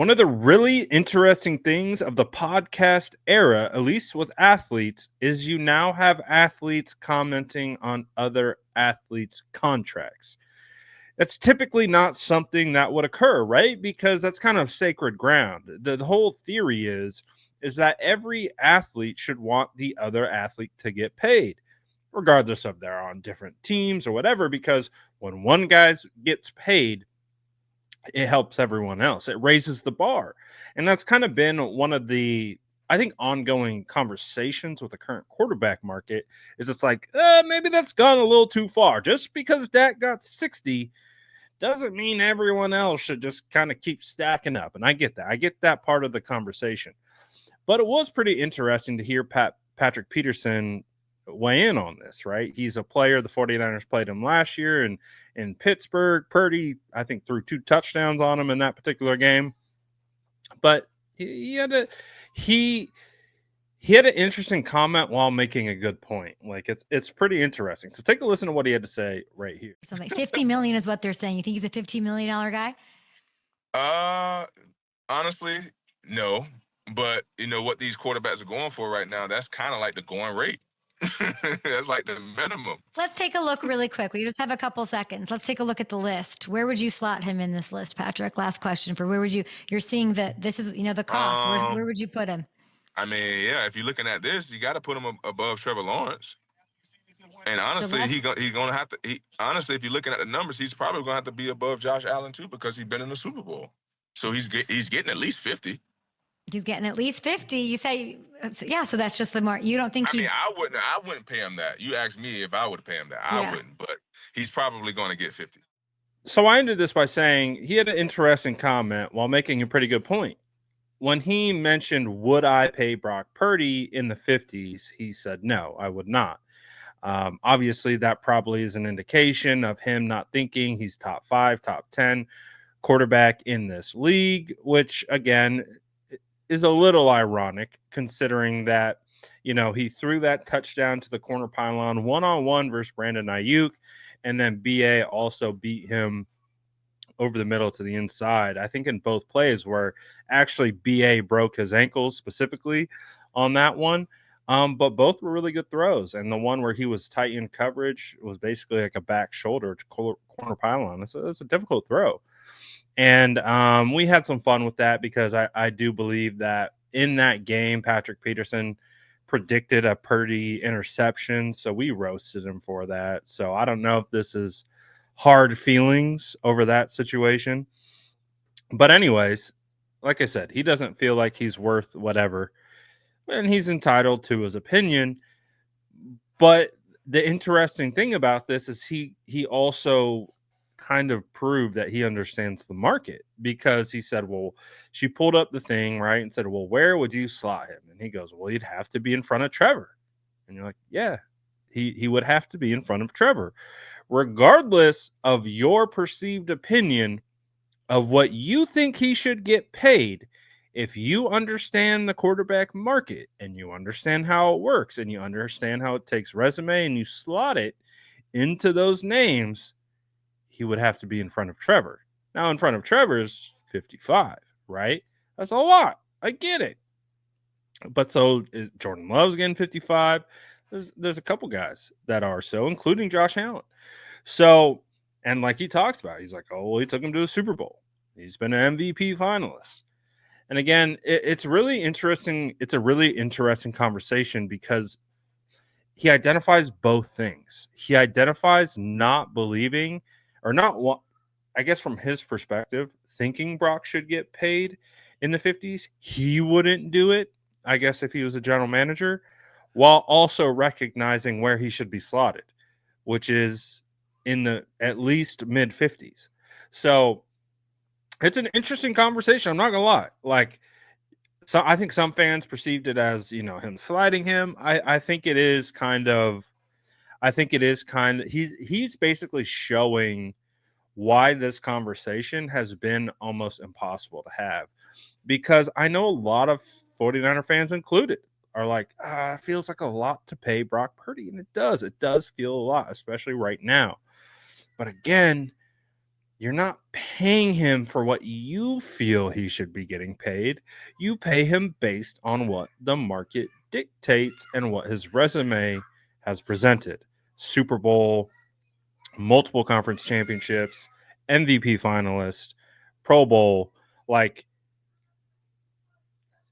One of the really interesting things of the podcast era, at least with athletes, is you now have athletes commenting on other athletes' contracts. That's typically not something that would occur, right? Because that's kind of sacred ground. The whole theory is that every athlete should want the other athlete to get paid, regardless of they're on different teams or whatever, because when one guy gets paid, it helps everyone else. It raises the bar. And that's kind of been one of the, I think, ongoing conversations with the current quarterback market is it's like, maybe that's gone a little too far. Just because Dak got 60 doesn't mean everyone else should just kind of keep stacking up. And I get that. I get that part of the conversation. But it was pretty interesting to hear Patrick Peterson weigh in on this, right? He's a player. The 49ers played him last year in Pittsburgh. Purdy, I think, threw 2 touchdowns on him in that particular game. But he had an interesting comment while making a good point. Like it's pretty interesting. So take a listen to what he had to say right here. Something $50 million is what they're saying. You think he's a $15 million guy? Honestly, no. But you know what these quarterbacks are going for right now, that's kind of like the going rate. That's like the minimum. Let's take a look really quick. We just have a couple seconds. Let's take a look at the list. Where would you slot him in this list, Patrick? Last question for where would you're seeing that this is, the cost. Where would you put him? I mean, yeah, if you're looking at this, you got to put him above Trevor Lawrence. And honestly, he's gonna have to. Honestly, if you're looking at the numbers, he's probably gonna have to be above Josh Allen too because he's been in the Super Bowl. So he's getting at least 50. He's getting at least 50. You say, yeah. So that's just the mark. You don't think I mean, I wouldn't pay him that. You asked me if I would pay him that. I wouldn't, but he's probably going to get 50. So I ended this by saying he had an interesting comment while making a pretty good point. When he mentioned, would I pay Brock Purdy in the 50s? He said, no, I would not. Obviously, that probably is an indication of him not thinking he's top 5, top 10 quarterback in this league, which, again, is a little ironic considering that, he threw that touchdown to the corner pylon one-on-one versus Brandon Ayuk, and then BA also beat him over the middle to the inside. I think in both plays where actually BA broke his ankles specifically on that one. But both were really good throws. And the one where he was tight in coverage was basically like a back shoulder to corner pylon. It's a difficult throw. And we had some fun with that because I do believe that in that game, Patrick Peterson predicted a Purdy interception. So we roasted him for that. So I don't know if this is hard feelings over that situation. But anyways, like I said, he doesn't feel like he's worth whatever. And he's entitled to his opinion. But the interesting thing about this is he also kind of proved that he understands the market because he said, well, she pulled up the thing, right, and said, well, where would you slot him? And he goes, well, he'd have to be in front of Trevor. And you're like, yeah, he would have to be in front of Trevor. Regardless of your perceived opinion of what you think he should get paid, if you understand the quarterback market and you understand how it works and you understand how it takes resume and you slot it into those names, he would have to be in front of Trevor. Now, in front of Trevor is 55, right? That's a lot. I get it. But so is Jordan Love's getting 55. There's a couple guys that are so, including Josh Allen. So, and like he talks about, he's like, oh, well, he took him to a Super Bowl. He's been an MVP finalist. And again, it's really interesting. It's a really interesting conversation because he identifies both things. He identifies not believing or not, I guess from his perspective, thinking Brock should get paid in the 50s. He wouldn't do it, I guess, if he was a general manager, while also recognizing where he should be slotted, which is in the at least mid 50s. So it's an interesting conversation. I'm not gonna lie. Like, so I think some fans perceived it as, him sliding him. I think it is kind of. He's basically showing why this conversation has been almost impossible to have, because I know a lot of 49er fans included are like, it feels like a lot to pay Brock Purdy. And it does feel a lot, especially right now. But again, You're not paying him for what you feel he should be getting paid. You pay him based on what the market dictates and what his resume has presented. Super Bowl, multiple conference championships, MVP finalist, Pro Bowl. Like,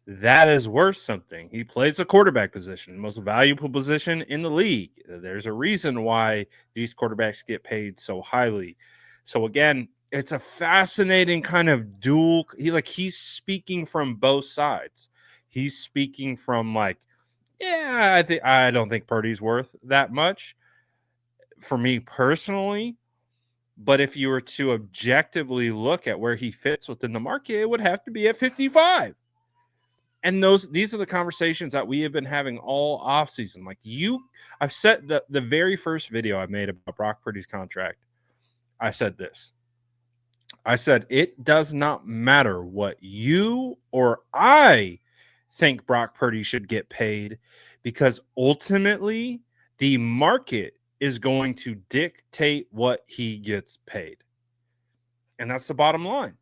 that is worth something. He plays a quarterback position, the most valuable position in the league. There's a reason why these quarterbacks get paid so highly. So again, it's a fascinating kind of dual. He's speaking from both sides. He's speaking from like, yeah, I don't think Purdy's worth that much for me personally. But if you were to objectively look at where he fits within the market, it would have to be at 55. And these are the conversations that we have been having all offseason. Like I've said the very first video I made about Brock Purdy's contract. I said this. I said, it does not matter what you or I think Brock Purdy should get paid, because ultimately the market is going to dictate what he gets paid. And that's the bottom line.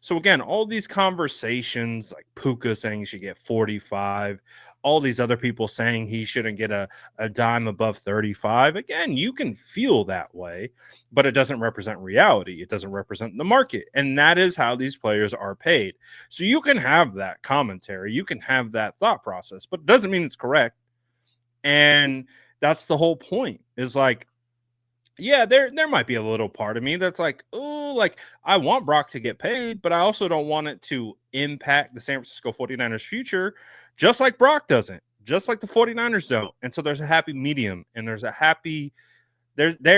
So again, all these conversations, like Puka saying he should get 45, all these other people saying he shouldn't get a dime above 35. Again, you can feel that way, but it doesn't represent reality. It doesn't represent the market. And that is how these players are paid. So you can have that commentary, you can have that thought process, but it doesn't mean it's correct. And that's the whole point, is like, yeah, there might be a little part of me that's like, oh, like I want Brock to get paid, but I also don't want it to impact the San Francisco 49ers future, just like Brock doesn't, just like the 49ers don't. And so there's a happy medium, and there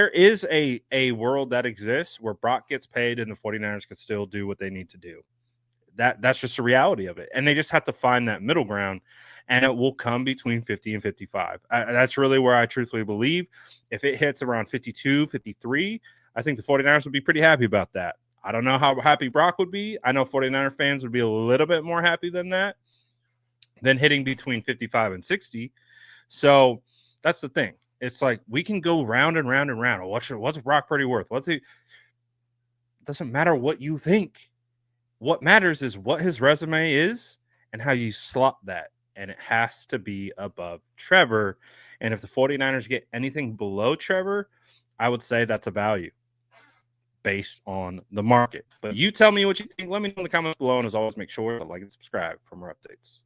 is a world that exists where Brock gets paid and the 49ers can still do what they need to do. That's just the reality of it. And they just have to find that middle ground, and it will come between 50 and 55. That's really where I truthfully believe. If it hits around 52, 53, I think the 49ers would be pretty happy about that. I don't know how happy Brock would be. I know 49er fans would be a little bit more happy than that, than hitting between 55 and 60. So that's the thing. It's like we can go round and round and round. What's Brock Purdy worth? It doesn't matter what you think. What matters is what his resume is and how you slot that. And it has to be above Trevor. And if the 49ers get anything below Trevor, I would say that's a value based on the market. But you tell me what you think. Let me know in the comments below. And as always, make sure to like and subscribe for more updates.